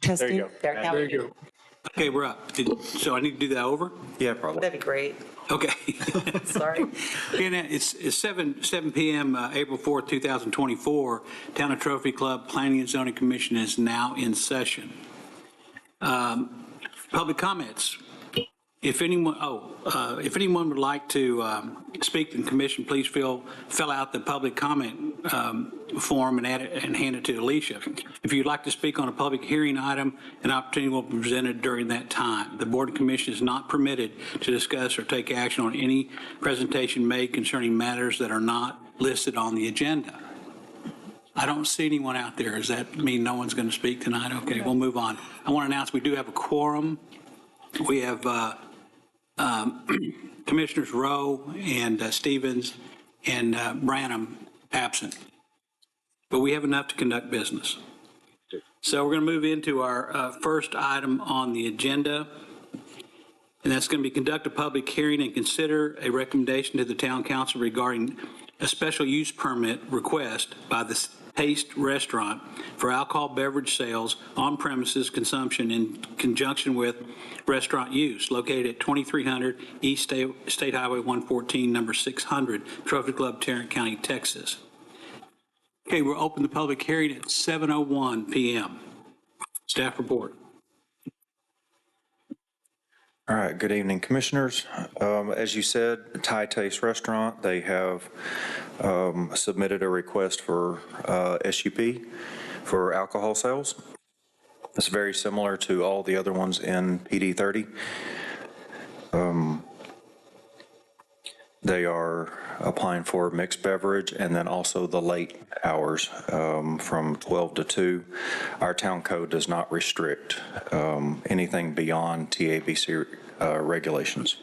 There you Testing. go. Now There we you do. go. Okay, we're up. So I need to do that over? Yeah, probably. That'd be great. Okay. Sorry. And it's 7 p.m., April 4th, 2024. Town of Trophy Club Planning and Zoning Commission is now in session. Public comments. If anyone would like to speak to the commission, please fill out the public comment form and add it and hand it to Alicia. If you'd like to speak on a public hearing item, an opportunity will be presented during that time. The Board and Commission is not permitted to discuss or take action on any presentation made concerning matters that are not listed on the agenda. I don't see anyone out there. Does that mean no one's going to speak tonight? Okay, we'll move on. I want to announce we do have a quorum. We have Commissioners Rowe and Stevens and Branham absent. But we have enough to conduct business. So we're going to move into our first item on the agenda. And that's going to be conduct a public hearing and consider a recommendation to the town council regarding a special use permit request by the Taste Restaurant for alcohol beverage sales on premises consumption in conjunction with restaurant use located at 2300 East State Highway 114, number 600, Trophy Club, Tarrant County, Texas. Okay, we'll open the public hearing at 7:01 p.m. Staff report. All right, good evening, Commissioners. As you said, Thai Taste Restaurant, they have submitted a request for SUP for alcohol sales. It's very similar to all the other ones in PD 30. They are applying for mixed beverage and then also the late hours from 12 to 2. Our town code does not restrict anything beyond TABC regulations.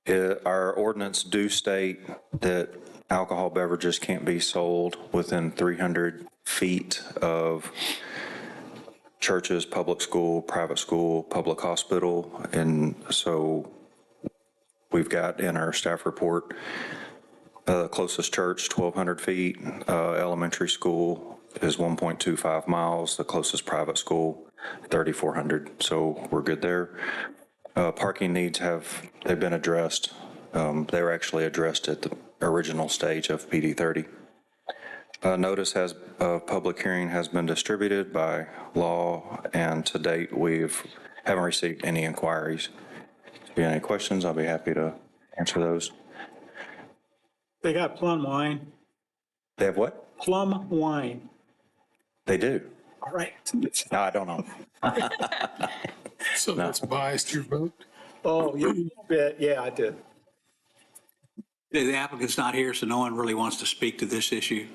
Our ordinance do state that alcohol beverages can't be sold within 300 feet of churches, public school, private school, public hospital, and so we've got in our staff report, closest church, 1,200 feet, elementary school is 1.25 miles, the closest private school, 3,400, so we're good there. Parking needs they've been addressed. They were actually addressed at the original stage of PD 30. Notice of public hearing has been distributed by law, and to date haven't received any inquiries. If you have any questions, I'll be happy to answer those. They got plum wine. They have what? Plum wine. They do. All right. No, I don't know. So that's biased your vote? Oh, you bet. Yeah, I did. The applicant's not here, so no one really wants to speak to this issue,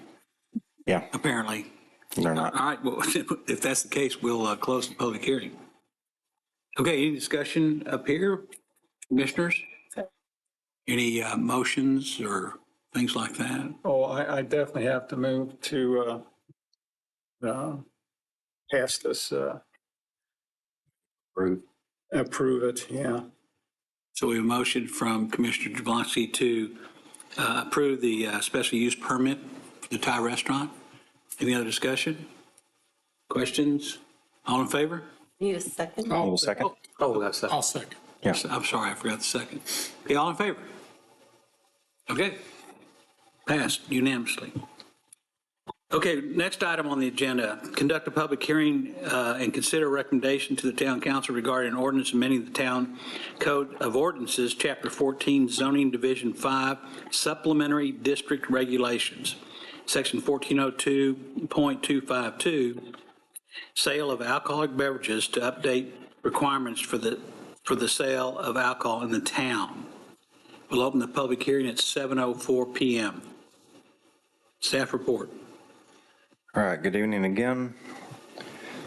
Yeah, apparently. they're not. All right, well, if that's the case, we'll close the public hearing. Okay, any discussion up here, commissioners? Any motions or things like that? Oh, I definitely have to move to pass this, approve it, yeah. So we have a motion from Commissioner Jablonski to approve the special use permit for the Thai restaurant. Any other discussion? Questions? All in favor? Need a second? Hold a second. Oh, that's that. I'll second. Yeah. I'm sorry, I forgot the second. Okay, all in favor? Okay. Passed unanimously. Okay, next item on the agenda, conduct a public hearing and consider a recommendation to the town council regarding an ordinance amending the town code of ordinances, chapter 14, zoning division 5, supplementary district regulations, section 1402.252, sale of alcoholic beverages to update requirements for the sale of alcohol in the town. We'll open the public hearing at 7:04 p.m. Staff report. All right, good evening again.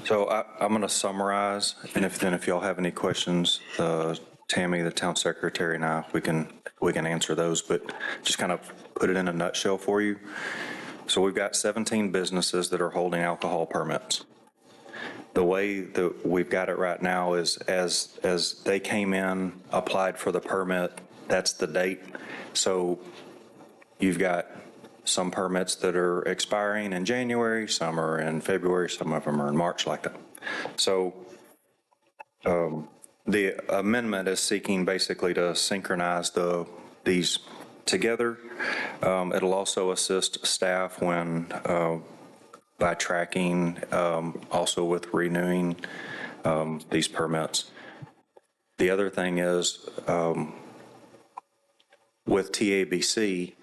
So I'm going to summarize, and if y'all have any questions, Tammy, the town secretary, and I, we can answer those, but just kind of put it in a nutshell for you. So we've got 17 businesses that are holding alcohol permits. The way that we've got it right now is as they came in, applied for the permit, that's the date. So you've got some permits that are expiring in January, some are in February, some of them are in March like that. So the amendment is seeking basically to synchronize these together. It'll also assist staff when, by tracking, also with renewing these permits. The other thing is, with TABC,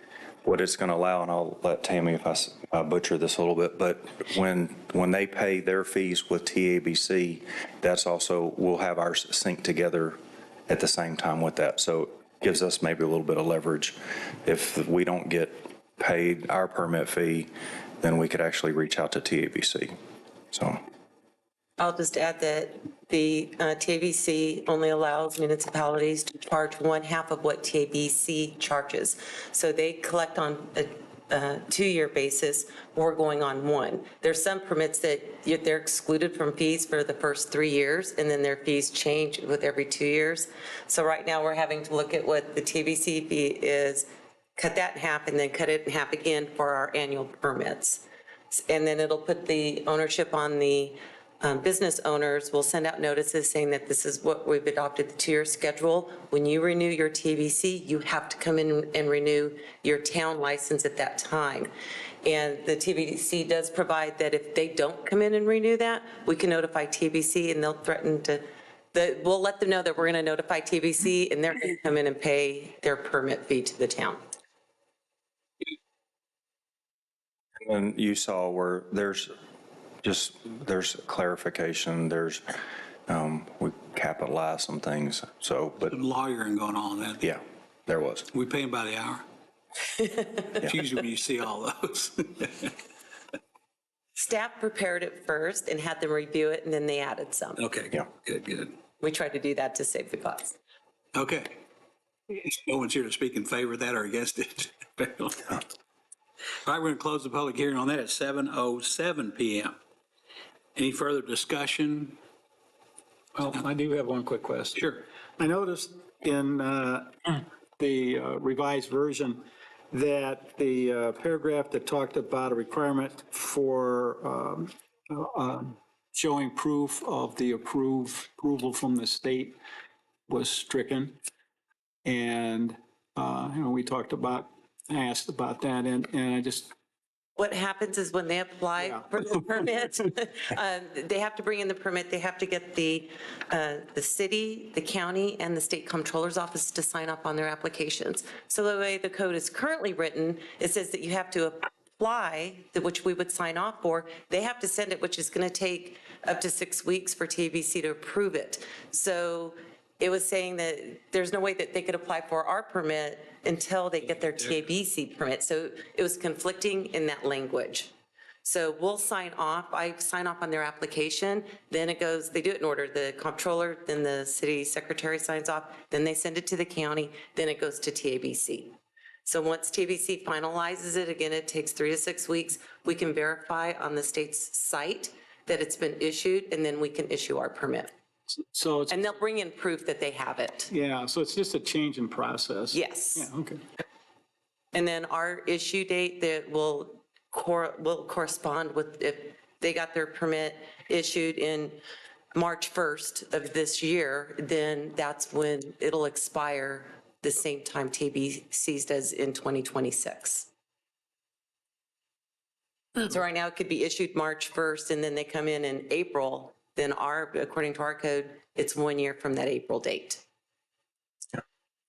what it's going to allow, and I'll let Tammy if I butcher this a little bit, but when they pay their fees with TABC, that's also, we'll have ours synced together at the same time with that. So it gives us maybe a little bit of leverage. If we don't get paid our permit fee, then we could actually reach out to TABC. So. I'll just add that the TABC only allows municipalities to charge 1/2 of what TABC charges. So they collect on a 2-year basis, we're going on 1. There's some permits that they're excluded from fees for the first 3 years, and then their fees change with every 2 years. So right now, we're having to look at what the TABC fee is, cut that in half, and then cut it in half again for our annual permits. And then it'll put the ownership on the business owners. Will send out notices saying that this is what we've adopted, the 2-year schedule. When you renew your TBC, you have to come in and renew your town license at that time. And the TBC does provide that if they don't come in and renew that, we can notify TBC and they'll threaten to, we'll let them know that we're going to notify TBC and they're going to come in and pay their permit fee to the town. And you saw where there's clarification, we capitalize some things, so, but Some lawyering going on then. yeah, there was. We pay them by the hour. It's usually when you see all those. Staff prepared it first and had them review it, and then they added some. Okay, Yeah. good. We tried to do that to save the cost. Okay. No one's here to speak in favor of that or against it. All right, we're going to close the public hearing on that at 7:07 PM. Any further discussion? Well, I do have one quick question. Sure. I noticed in the revised version that the paragraph that talked about a requirement for showing proof of the approval from the state was stricken. And, we asked about that, and I just, What happens is when they apply Yeah. for the permit, they have to bring in the permit, they have to get the city, the county, and the state comptroller's office to sign up on their applications. So the way the code is currently written, it says that you have to apply, which we would sign off for, they have to send it, which is going to take up to 6 weeks for TABC to approve it. So it was saying that there's no way that they could apply for our permit until they get their TABC permit. So it was conflicting in that language. So we'll sign off, I sign off on their application, then it goes, they do it in order, the comptroller, then the city secretary signs off, then they send it to the county, then it goes to TABC. So once TABC finalizes it, again, it takes 3 to 6 weeks, we can verify on the state's site that it's been issued, and then we can issue our permit. so it's, And they'll bring in proof that they have it. yeah, so it's just a change in process. Yes. Yeah, okay. And then our issue date that will correspond with, if they got their permit issued in March 1st of this year, then that's when it'll expire the same time TBC's does in 2026. So right now it could be issued March 1st and then they come in April, then according to our code, it's 1 year from that April date.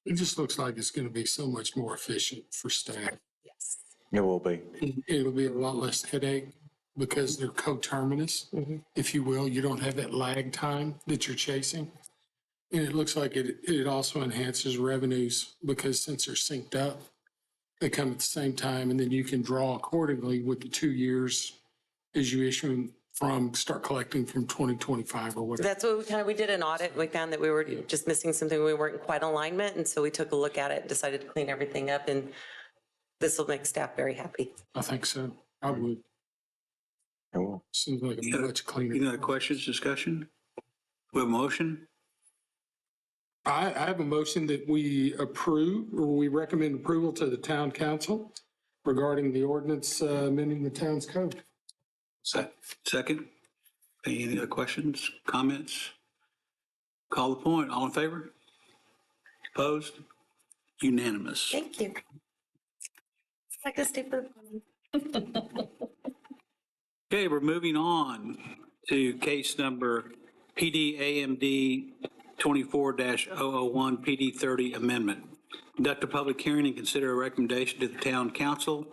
It just looks like it's going to be so much more efficient for staff. Yes. It will be. It'll be a lot less headache because they're coterminous, if you will. You don't have that lag time that you're chasing. And it looks like it also enhances revenues because since they're synced up, they come at the same time and then you can draw accordingly with the 2 years as you issue from, start collecting from 2025 or whatever. That's what we did an audit. We found that we were just missing something. We weren't quite in alignment. And so we took a look at it and decided to clean everything up. And this will make staff very happy. I think so. I would. It will. Seems like a much cleaner. Any other questions, discussion? We have a motion? I have a motion that we approve, or we recommend approval to the town council regarding the ordinance amending the town's code. Second, any other questions, comments? Call the point. All in favor? Opposed? Unanimous. Thank you. Like a stupid. Okay, we're moving on to case number PD AMD 24-001 PD 30 amendment. Conduct a public hearing and consider a recommendation to the town council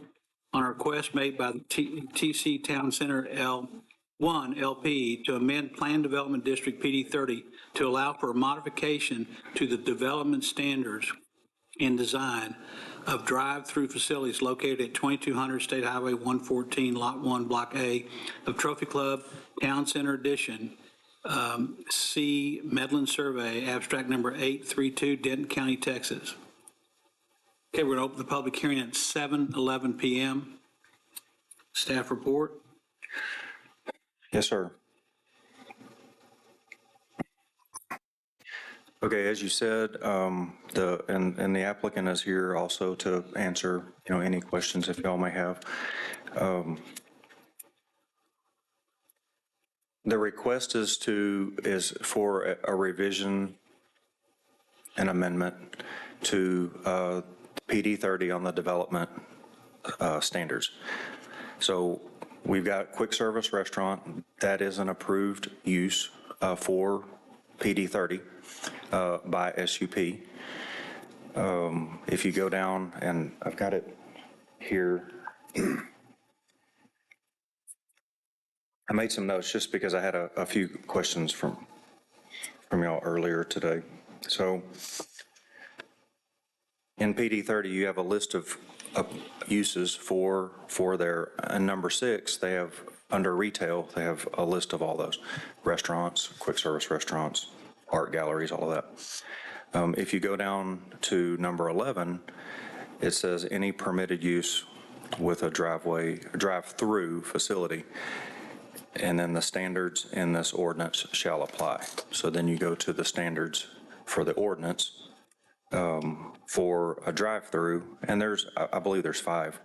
on a request made by the TC Town Center L1 LP to amend Plan Development District PD 30 to allow for a modification to the development standards and design of drive-through facilities located at 2200 State Highway 114, Lot 1, Block A of Trophy Club Town Center Edition, C. Medlin Survey, abstract number 832, Denton County, Texas. Okay, we're going to open the public hearing at 7:11 p.m. Staff report. Yes, sir. Okay, as you said, the applicant is here also to answer, any questions if y'all may have. The request is for a revision, an amendment to PD 30 on the development standards. So we've got quick service restaurant, that is an approved use for PD 30 by SUP. If you go down, and I've got it here, I made some notes just because I had a few questions from y'all earlier today. So in PD 30, you have a list of uses for their, and number 6, they have, under retail, they have a list of all those: restaurants, quick service restaurants, art galleries, all of that. If you go down to number 11, it says any permitted use with a drive-through facility, and then the standards in this ordinance shall apply. So then you go to the standards for the ordinance for a drive-through, and I believe there's 5.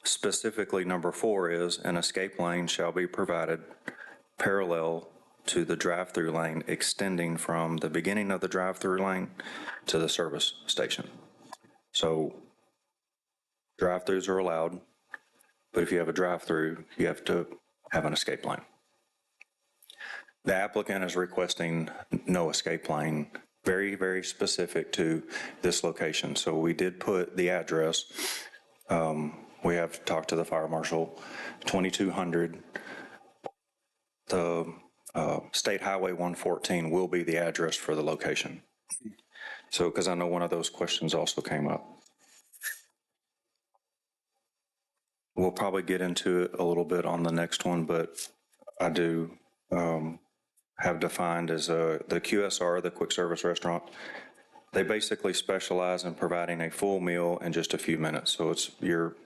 Specifically, number 4 is an escape lane shall be provided parallel to the drive-through lane extending from the beginning of the drive-through lane to the service station. So drive-throughs are allowed, but if you have a drive-through, you have to have an escape lane. The applicant is requesting no escape lane, very, very specific to this location. So we did put the address. We have talked to the fire marshal, 2200, the State Highway 114 will be the address for the location. So, because I know one of those questions also came up. We'll probably get into it a little bit on the next one, but I do have defined as the QSR, the quick service restaurant. They basically specialize in providing a full meal in just a few minutes. So it's your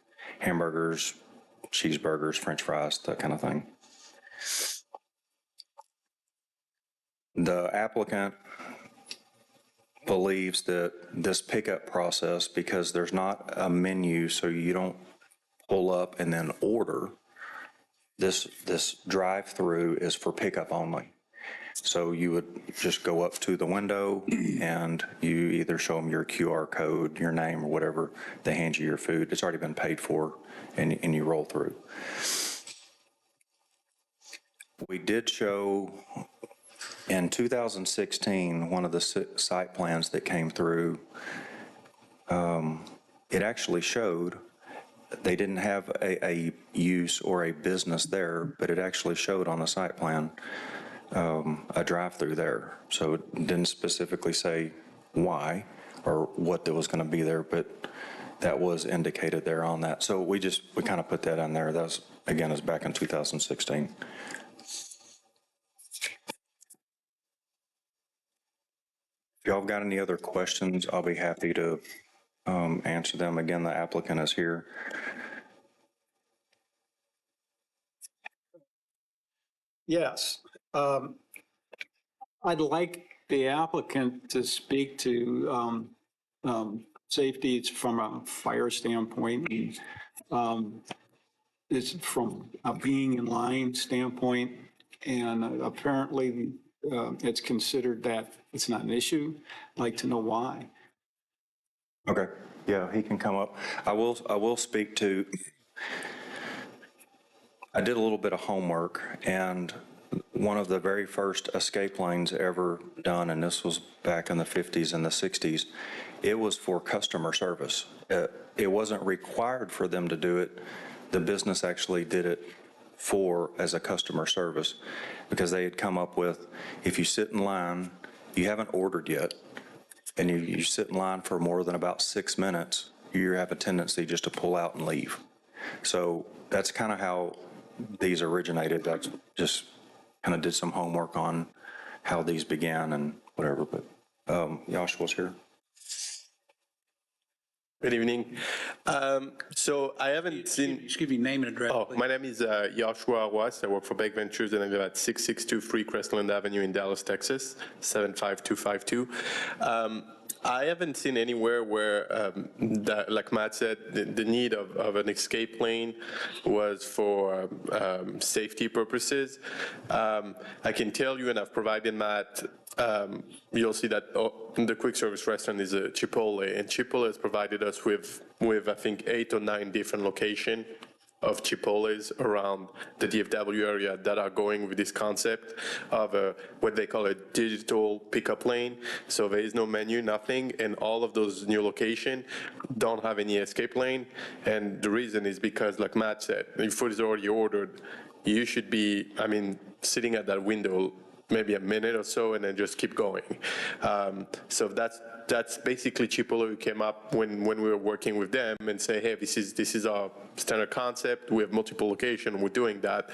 hamburgers, cheeseburgers, French fries, that kind of thing. The applicant believes that this pickup process, because there's not a menu, so you don't pull up and then order, this drive-through is for pickup only. So you would just go up to the window and you either show them your QR code, your name or whatever, they hand you your food. It's already been paid for, and you roll through. We did show in 2016, one of the site plans that came through, it actually showed they didn't have a use or a business there, but it actually showed on the site plan a drive-through there. So it didn't specifically say why or what there was going to be there, but that was indicated there on that. So we kind of put that in there. That was, again, is back in 2016. If y'all got any other questions, I'll be happy to answer them. Again, the applicant is here. Yes. I'd like the applicant to speak to safety, it's from a fire standpoint, and, it's from a being in line standpoint, and apparently it's considered that it's not an issue. I'd like to know why. Okay, yeah, he can come up. I will speak to, I did a little bit of homework, and one of the very first escape lanes ever done, and this was back in the 50s and the 60s, it was for customer service. It wasn't required for them to do it. The business actually did it as a customer service, because they had come up with, if you sit in line, you haven't ordered yet, and you sit in line for more than about 6 minutes, you have a tendency just to pull out and leave. So that's kind of how these originated. That's just kind of did some homework on how these began and whatever, but Joshua's here. Good evening. So I haven't seen. Just give your name and address. Oh, please. my name is Joshua Arwas. I work for Bake Ventures, and I live at 6623 Crestland Avenue in Dallas, Texas, 75252. I haven't seen anywhere where, that, like Matt said, the need of an escape lane was for safety purposes. I can tell you, and I've provided Matt, you'll see that the quick service restaurant is a Chipotle, and Chipotle has provided us with I think 8 or 9 different locations of Chipotles around the DFW area that are going with this concept of what they call a digital pickup lane. So there is no menu, nothing, and all of those new locations don't have any escape lane. And the reason is because, like Matt said, if food is already ordered, you should be, sitting at that window maybe a minute or so, and then just keep going. So that's basically Chipotle who came up when we were working with them and say, hey, this is our standard concept. We have multiple locations. We're doing that.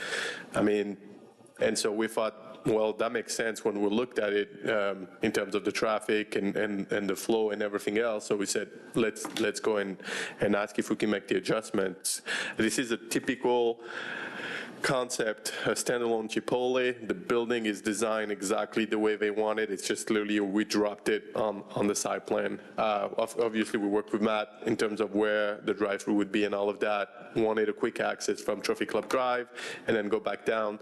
And so we thought, well, that makes sense when we looked at it in terms of the traffic and the flow and everything else. So we said, let's go and ask if we can make the adjustments. This is a typical concept, a standalone Chipotle. The building is designed exactly the way they want it. It's just literally we dropped it on the site plan. Obviously, we worked with Matt in terms of where the drive-through would be and all of that. Wanted a quick access from TrophyClubGov and then go back down.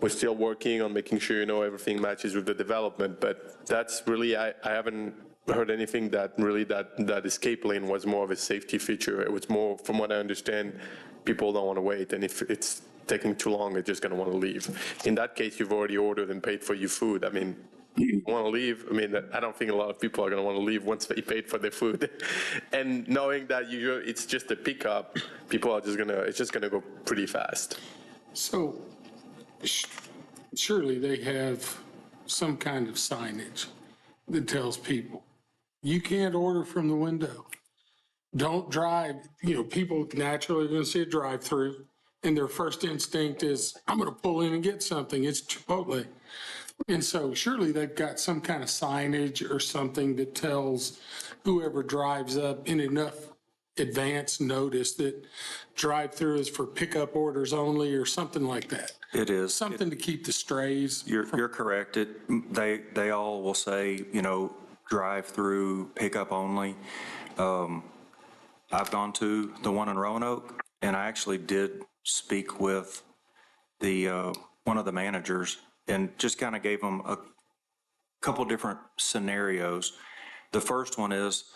We're still working on making sure, everything matches with the development, but that's really, I haven't heard anything that really that escape lane was more of a safety feature. It was more, from what I understand, people don't want to wait, and if it's taking too long, they're just going to want to leave. In that case, you've already ordered and paid for your food. You want to leave? I don't think a lot of people are going to want to leave once they paid for their food. And knowing that it's just a pickup, people are it's just going to go pretty fast. So surely they have some kind of signage that tells people, you can't order from the window. Don't drive. People naturally are going to see a drive-through, and their first instinct is, I'm going to pull in and get something. It's Chipotle. And so surely they've got some kind of signage or something that tells whoever drives up in enough advance notice that drive-through is for pickup orders only or something like that. It is. Something to keep the strays. You're correct. They all will say, drive-through, pickup only. I've gone to the one in Roanoke, and I actually did speak with one of the managers and just kind of gave them a couple different scenarios. The first one is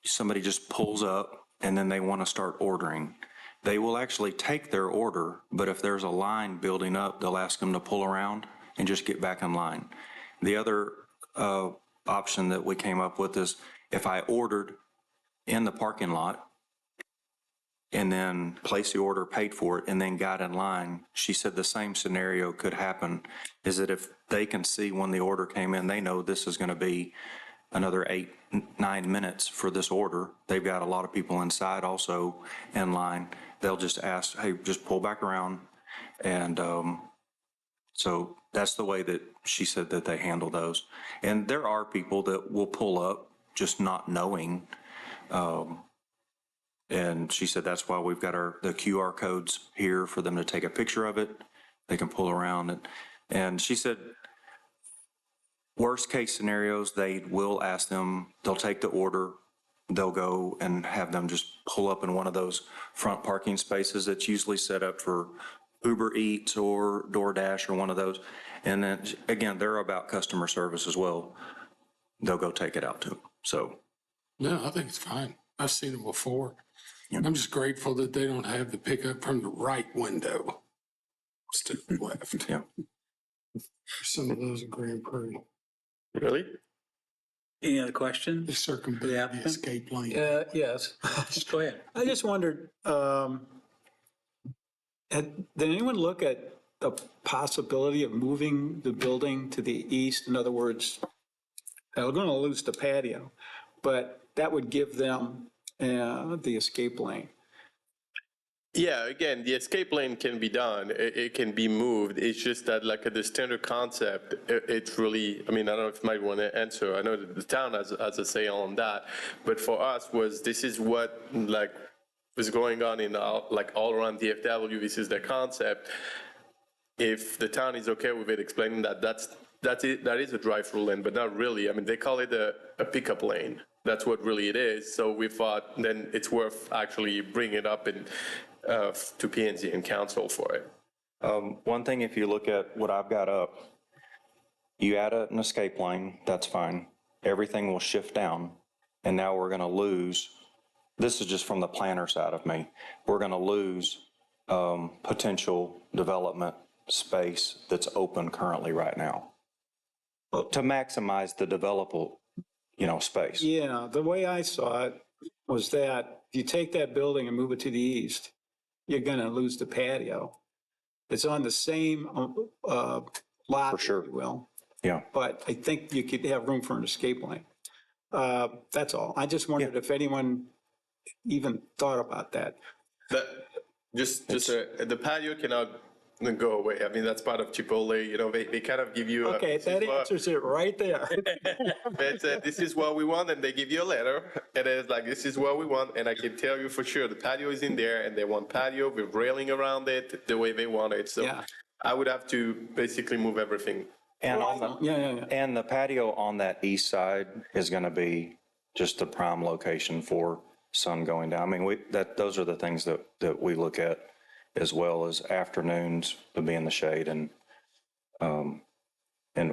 somebody just pulls up and then they want to start ordering. They will actually take their order, but if there's a line building up, they'll ask them to pull around and just get back in line. The other option that we came up with is if I ordered in the parking lot and then placed the order, paid for it, and then got in line, she said the same scenario could happen, is that if they can see when the order came in, they know this is going to be another 8-9 minutes for this order. They've got a lot of people inside also in line. They'll just ask, hey, just pull back around. And so that's the way that she said that they handle those. And there are people that will pull up just not knowing. And she said that's why we've got the QR codes here for them to take a picture of it. They can pull around. And she said Worst case scenarios, they will ask them, they'll take the order, they'll go and have them just pull up in one of those front parking spaces that's usually set up for Uber Eats or DoorDash or one of those. And then, again, they're about customer service as well. They'll go take it out to them. So, No, I think it's fine. I've seen them before. I'm just grateful that they don't have the pickup from the right window instead of the left. yeah. Some of those in Grand Prairie, Really? Any other questions? they circumvent Yeah. the escape lane. Yes. Go ahead. I just wondered, did anyone look at the possibility of moving the building to the east? In other words, they're going to lose the patio, but that would give them the escape lane. Yeah, again, the escape lane can be done. It can be moved. It's just that, like, the standard concept, it's really, I mean, I don't know if you might want to answer. I know that the town has a say on that, but for us this is what, like, was going on in all around DFW. This is the concept. If the town is okay with it, explaining that is a drive-through lane, but not really. I mean, they call it a pickup lane. That's what really it is. So we thought then it's worth actually bringing it up to P&Z and council for it. One thing, if you look at what I've got up, you add an escape lane, that's fine. Everything will shift down, and now we're going to lose. This is just from the planner side of me. We're going to lose potential development space that's open currently right now to maximize the developable, space. Yeah, the way I saw it was that if you take that building and move it to the east, you're going to lose the patio. It's on the same lot, For sure. if you will, Yeah. but I think you could have room for an escape lane. That's all. I just wondered if anyone even thought about that. The patio cannot go away. I mean, that's part of Chipotle. They kind of give you. Okay, that answers it right there. This is what we want, and they give you a letter, and it's like, this is what we want, and I can tell you for sure the patio is in there, and they want patio with railing around it the way they want it. So Yeah. I would have to basically move everything. And Yeah. and the patio on that east side is going to be just the prime location for sun going down. I mean, those are the things that we look at, as well as afternoons to be in the shade. And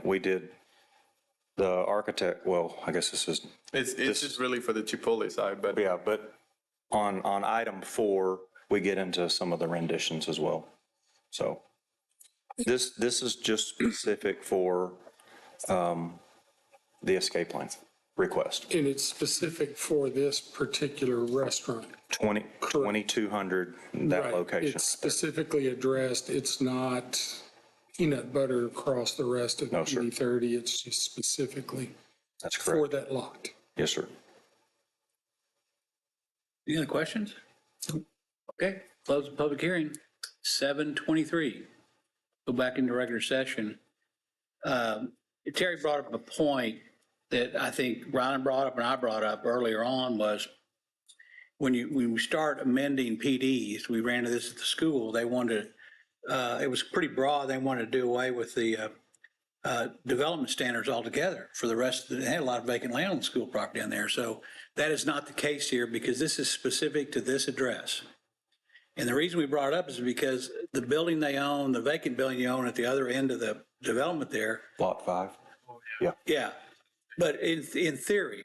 we did the architect, well, I guess It's just really for the Chipotle side, but yeah, but on item 4, we get into some of the renditions as well. So this is just specific for the escape lane request. And it's specific for this particular restaurant. 2200, that Right. location. It's specifically addressed. It's not peanut butter across the rest of No, sir. PD 30. It's just specifically That's for correct. that lot. Yes, sir. Any other questions? Okay, close the public hearing, 7:23. Go back into regular session. Terry brought up a point that I think Ryan brought up and I brought up earlier on was when we start amending PDs, we ran into this at the school, they wanted, it was pretty broad, they wanted to do away with the development standards altogether for the rest of they had a lot of vacant land on the school property down there. So that is not the case here because this is specific to this address. And the reason we brought it up is because the building they own, the vacant building you own at the other end of the development there. Lot 5. Yeah. Yeah. But in theory,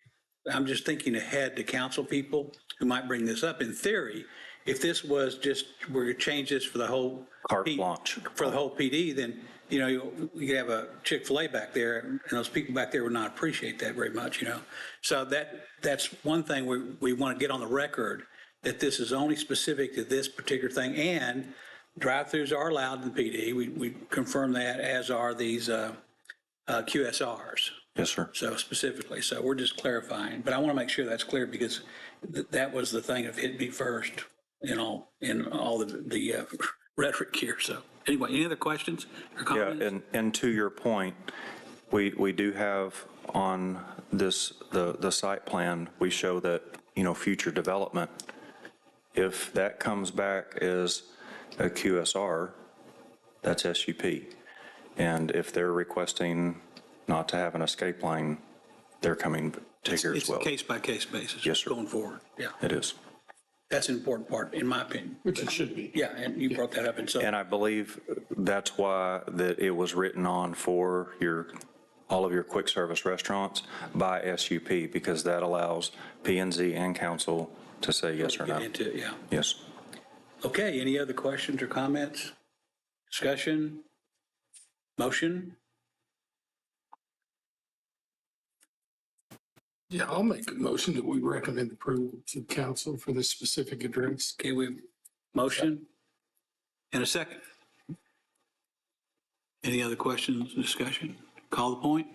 I'm just thinking ahead to council people who might bring this up. In theory, if this was just, we're going to change this for the whole. Carte blanche. For the whole PD, then, you could have a Chick-fil-A back there and those people back there would not appreciate that very much, So that's one thing we want to get on the record, that this is only specific to this particular thing, and drive-throughs are allowed in the PD. We confirm that, as are these QSRs. Yes, sir. So specifically, so we're just clarifying, but I want to make sure that's clear because that was the thing that hit me first in all the rhetoric here. So anyway, any other questions or comments? Yeah, and to your point, we do have on this, the site plan, we show that, future development, if that comes back as a QSR, that's SUP. And if they're requesting not to have an escape lane, they're coming to here as It's a well. case-by-case basis. Yes, sir. Going forward, yeah. It is. That's an important part, in my opinion. Which it should be. Yeah, and you brought that up, and so. And I believe that's why that it was written on for all of your quick service restaurants by SUP, because that allows P and Z and council to say yes or no. Get into it, yeah. Yes. Okay, any other questions or comments? Discussion? Motion? Yeah, I'll make a motion that we recommend approval to council for this specific address. Okay, we, motion? And a second? Any other questions, discussion? Call the point?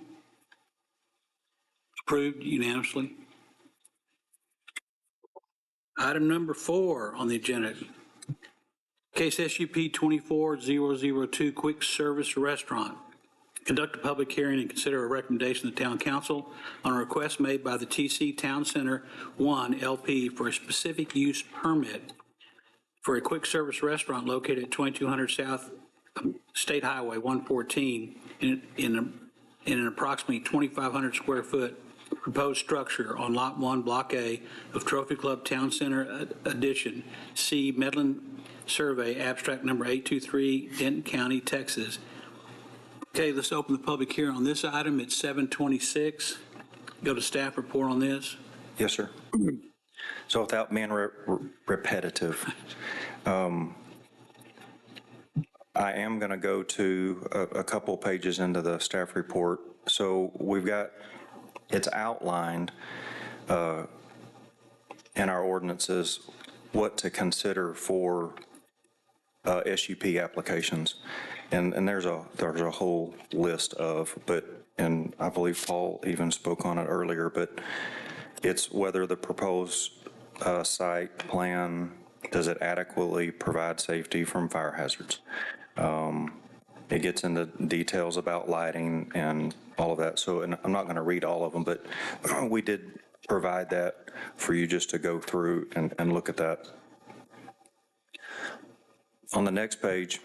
Approved unanimously. Item number 4 on the agenda. Case SUP 24002, Quick Service Restaurant. Conduct a public hearing and consider a recommendation of the town council on a request made by the TC Town Center 1 LP for a specific use permit for a quick service restaurant located at 2200 South State Highway 114 in an approximately 2,500 square foot proposed structure on Lot 1, Block A of Trophy Club Town Center Addition, C. Medlin Survey, abstract number 823, Denton County, Texas. Okay, let's open the public hearing on this item. It's 7:26. Go to staff report on this. Yes, sir. So without being repetitive, I am going to go to a couple pages into the staff report. So we've got, it's outlined in our ordinances what to consider for SUP applications. And there's a whole list of, and I believe Paul even spoke on it earlier, but it's whether the proposed site plan, does it adequately provide safety from fire hazards? It gets into details about lighting and all of that. So, and I'm not going to read all of them, but we did provide that for you just to go through and look at that. On the next page,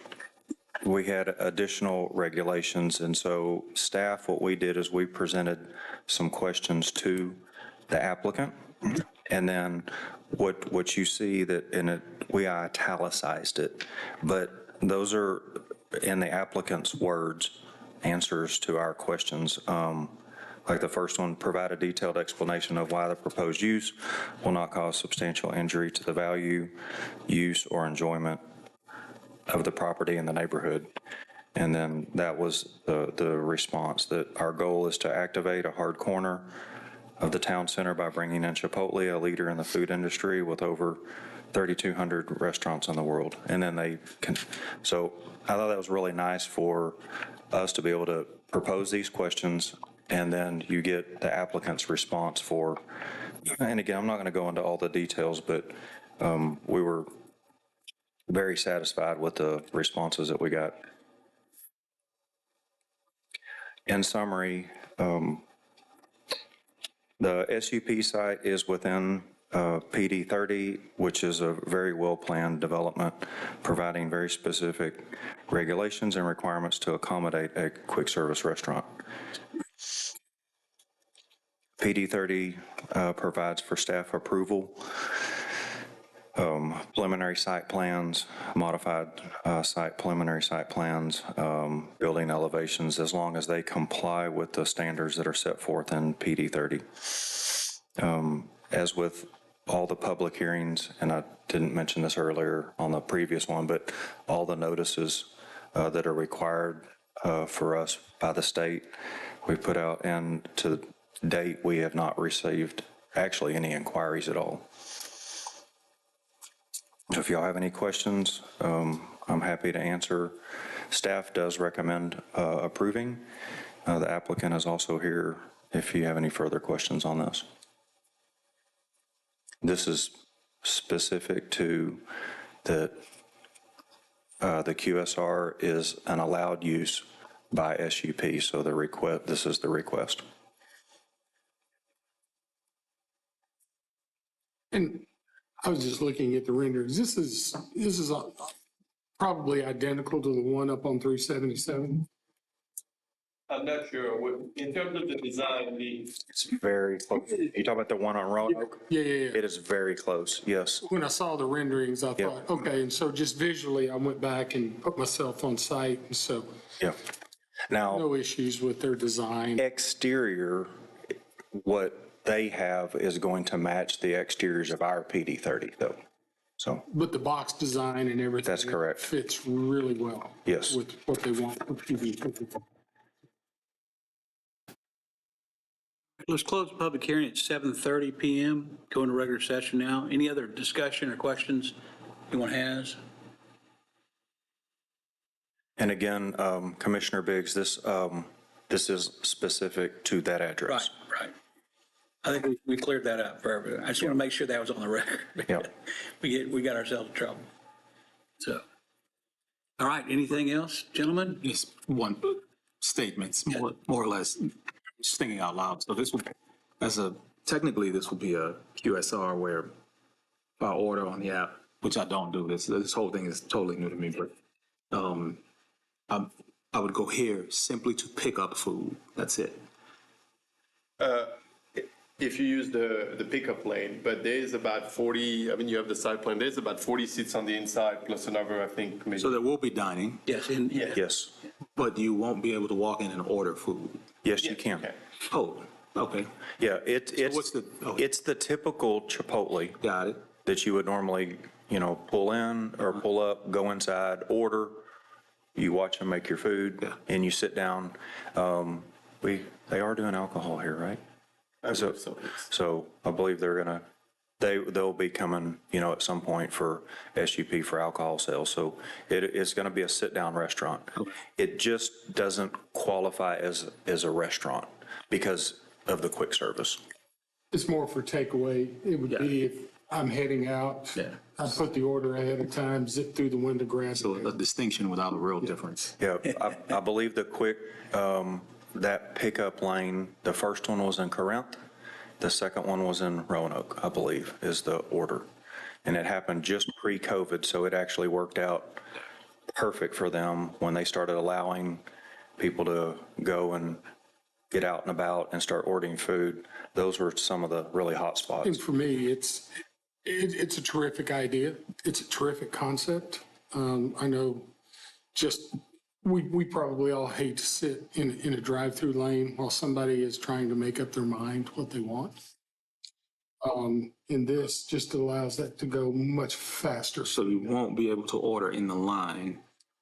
we had additional regulations, and so staff, what we did is we presented some questions to the applicant, and then what you see that in it, we italicized it, but those are in the applicant's words, answers to our questions. Like the first one, provide a detailed explanation of why the proposed use will not cause substantial injury to the value, use, or enjoyment of the property in the neighborhood. And then that was the response, that our goal is to activate a hard corner of the town center by bringing in Chipotle, a leader in the food industry with over 3,200 restaurants in the world. And then they can, so I thought that was really nice for us to be able to propose these questions, and then you get the applicant's response for, and again, I'm not going to go into all the details, but we were very satisfied with the responses that we got. In summary, the SUP site is within PD 30, which is a very well-planned development, providing very specific regulations and requirements to accommodate a quick service restaurant. PD 30 provides for staff approval, preliminary site plans, modified preliminary site plans, building elevations, as long as they comply with the standards that are set forth in PD 30. As with all the public hearings, and I didn't mention this earlier on the previous one, but all the notices that are required for us by the state, we put out, and to date, we have not received actually any inquiries at all. So if y'all have any questions, I'm happy to answer. Staff does recommend approving. The applicant is also here if you have any further questions on this. This is specific to that the QSR is an allowed use by SUP, so the request, this is the request. And I was just looking at the renderings. This is probably identical to the one up on 377. I'm not sure. In terms of the design, It's very close. You talking about the one on Roanoke? Yeah. It is very close, yes. When I saw the renderings, I Yeah. thought, okay, and so just visually, I went back and put myself on site, and so Yeah. Now, no issues with their design. exterior, what they have is going to match the exteriors of our PD30 though. So, But the box design and everything. That's correct. Fits really well. Yes. With what they want. for TV. Let's close the public hearing at 7:30 PM. Go into regular session now. Any other discussion or questions anyone has? and again, Commissioner Biggs, this is specific to that address. Right. I think we cleared that up for everybody. I just want to make sure that was on the record. Yep. We got ourselves in trouble. So, all right, anything else, gentlemen? Just one statements, more or less, just thinking out loud. So this would, technically, this would be a QSR where if I order on the app, which I don't do, this whole thing is totally new to me, but I would go here simply to pick up food. That's it. if you use the pickup lane, but there's about 40, I mean, you have the side plan, there's about 40 seats on the inside, plus another, I think, maybe. So there will be dining, Yes, Yes, but you won't be able to walk in and order food. yes, you can. Okay. Oh, okay, Yeah, it's, what's the- okay. it's the typical Chipotle got it. that you would normally, pull in or pull up, go inside, order. You watch them make your food Yeah. and you sit down. They are doing alcohol here, right? I believe so, yes. So I believe they'll be coming, at some point for SUP for alcohol sales. So it's going to be a sit-down restaurant. It just doesn't qualify as a restaurant because of the quick service. It's more for takeaway. It would be if I'm heading out. Yeah. I put the order ahead of time, zip through the window, grab So it. a distinction without a real difference. Yeah, I believe the quick, that pickup lane, the first one was in Corinth. The second one was in Roanoke, I believe, is the order. And it happened just pre-COVID, so it actually worked out perfect for them when they started allowing people to go and get out and about and start ordering food. Those were some of the really hot I think spots. for me, it's a terrific idea. It's a terrific concept. I know we probably all hate to sit in a drive-through lane while somebody is trying to make up their mind what they want. And this just allows that to go much faster. So you won't be able to order in the line,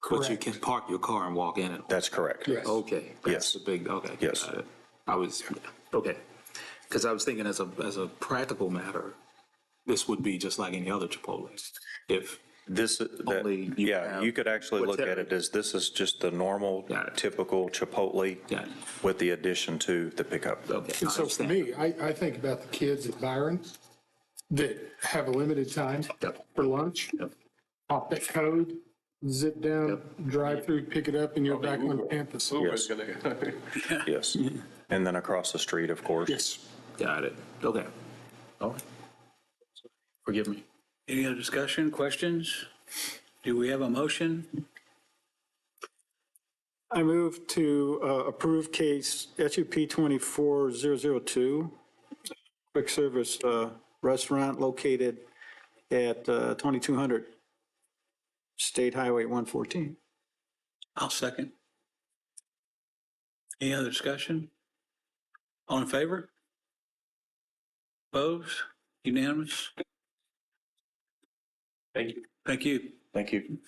but you Correct. can park your car and walk in. That's correct. Yes. Okay. Yes. That's the big, okay. Yes. Got it. Okay. Because I was thinking as a practical matter, this would be just like any other Chipotle. If, Only you have you could actually look at it as this is just the normal, Got it. typical Chipotle Got it. with the addition to the pickup. okay. And so for me, I think about the kids at Byron that have a limited time Yep. for lunch. Yep. Pop that code, zip down, drive through, pick it up, and you're back on campus. Uber's gonna go. Yes. And then across the street, of course. Yes. Got it. Okay. All right. Forgive me. Any other discussion, questions? Do we have a motion? I move to approve case SUP 24002, quick service restaurant located at 2200 State Highway 114. I'll second. Any other discussion? All in favor? Opposed? Unanimous? Thank you. Thank you. Thank you.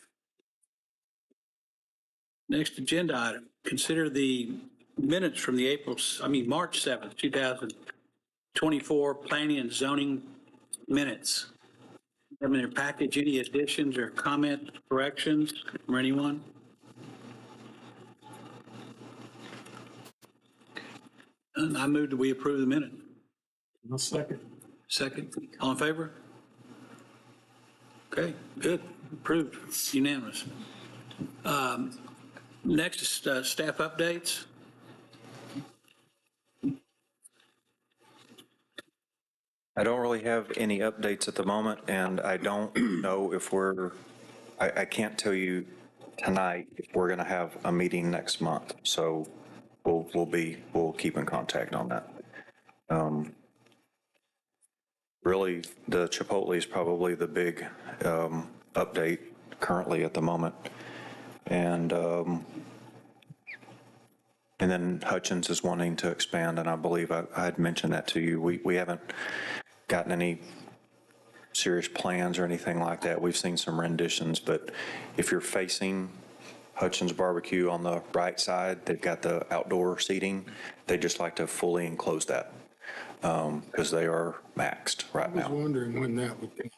Next agenda item, consider the minutes from the March 7th, 2024 Planning and Zoning minutes. Have in your package any additions or comments, corrections from anyone? And I move that we approve the minute. I'll second. Second, all in favor? Okay, good, approved, unanimous. Next is staff updates. I don't really have any updates at the moment, and I don't know if I can't tell you tonight if we're going to have a meeting next month. So we'll keep in contact on that. Really, the Chipotle is probably the big update currently at the moment. And then Hutchins is wanting to expand, and I believe I had mentioned that to you. We haven't gotten any serious plans or anything like that. We've seen some renditions, but if you're facing Hutchins Barbecue on the right side, they've got the outdoor seating. They just like to fully enclose that because they are maxed right I was now. wondering when that would be.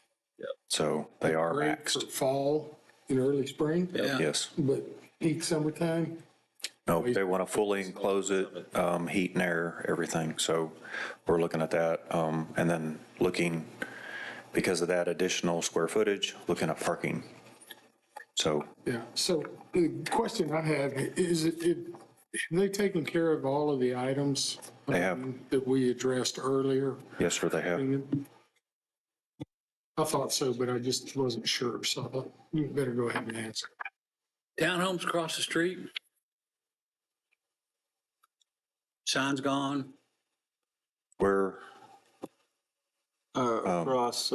So they are Great for maxed. fall and early spring. Yeah. Yes. But peak summertime, No, they want to fully enclose it, heat and air, everything. So we're looking at that. And then looking, because of that additional square footage, looking at parking. So yeah. So the question I have is, have they taken care of all of the items? They have. That we addressed earlier? yes, sir, they have. I thought so, but I just wasn't sure, so I thought you better go ahead and answer. Townhomes across the street. Signs gone. We're, Across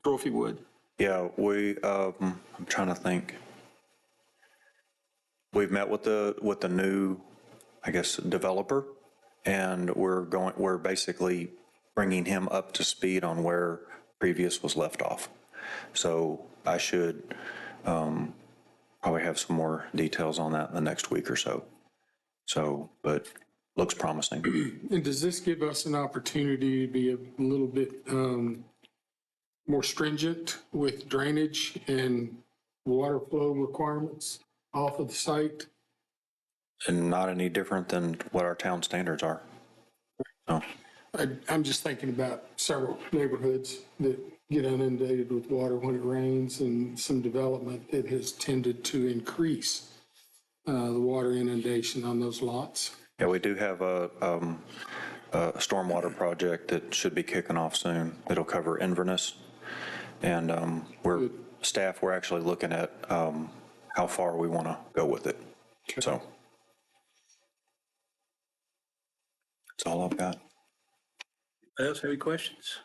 Trophywood. yeah, I'm trying to think. We've met with the new, I guess, developer, and we're basically bringing him up to speed on where previous was left off. So I should probably have some more details on that in the next week or so. So, but looks promising. And does this give us an opportunity to be a little bit more stringent with drainage and water flow requirements off of the site? And not any different than what our town standards are. So, I'm just thinking about several neighborhoods that get inundated with water when it rains, and some development that has tended to increase the water inundation on those lots. yeah, we do have a stormwater project that should be kicking off soon. It'll cover Inverness. And we're actually looking at how far we want to go with it. So that's all I've got. Else have any questions?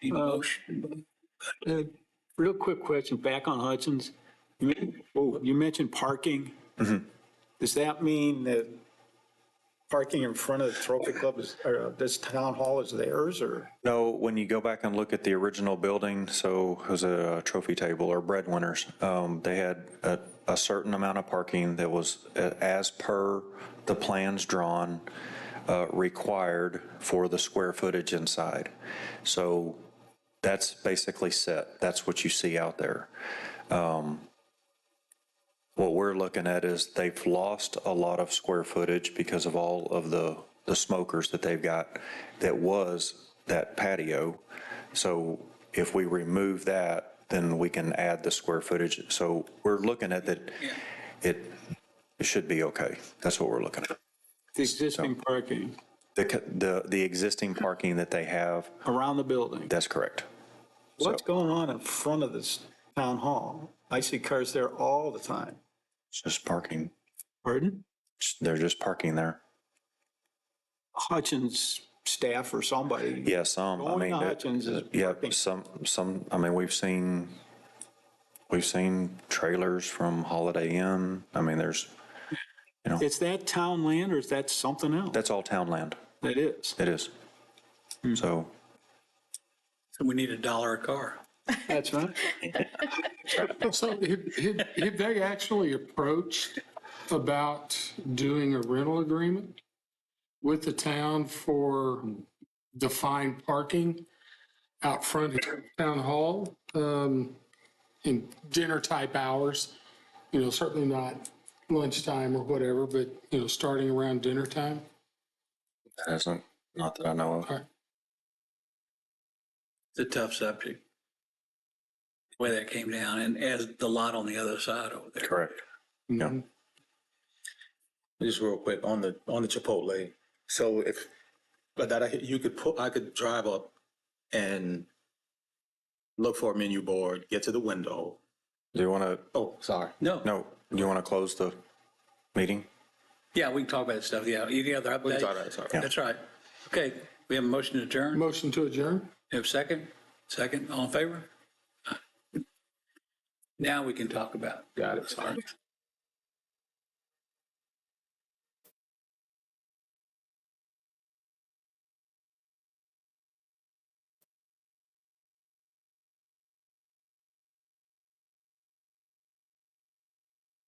Need a motion? Real quick question, back on Hutchins. You mentioned parking. Does that mean that parking in front of the Trophy Club or this town hall is theirs, or? No, when you go back and look at the original building, so it was a trophy table or breadwinners, they had a certain amount of parking that was, as per the plans drawn, required for the square footage inside. So that's basically set. That's what you see out there. What we're looking at is they've lost a lot of square footage because of all of the smokers that they've got that was that patio. So if we remove that, then we can add the square footage. So we're looking at that. It should be okay. That's what we're looking at. The existing parking The existing parking that they have, around the building. that's correct. What's going on in front of this town hall? I see cars there all the time. It's just parking. Pardon? They're just parking there. Hutchins staff or somebody. Yeah, some, I Going mean, to Hutchins is yeah, parking. some, I mean, we've seen trailers from Holiday Inn. I mean, there's, Is that town land or is that something else? that's all town land. That is. It is. So, So we need $1 a car. That's right. So have they actually approached about doing a rental agreement with the town for defined parking out front of town hall in dinner type hours? Certainly not lunchtime or whatever, but, starting around dinner time? that isn't, not that I know of. All right. It's a tough subject. The way that came down, and as the lot on the other side over there. Correct. Yeah. Just real quick on the Chipotle. So I could drive up and look for a menu board, get to the window. Do you want to, Oh, sorry. No. no, do you want to close the meeting? Yeah, we can talk about that stuff, yeah. Any other updates? We can talk about it, sorry. That's right. Okay, we have a motion to adjourn. Motion to adjourn? You have a second? Second, all in favor? Now we can talk about. Got it. Sorry.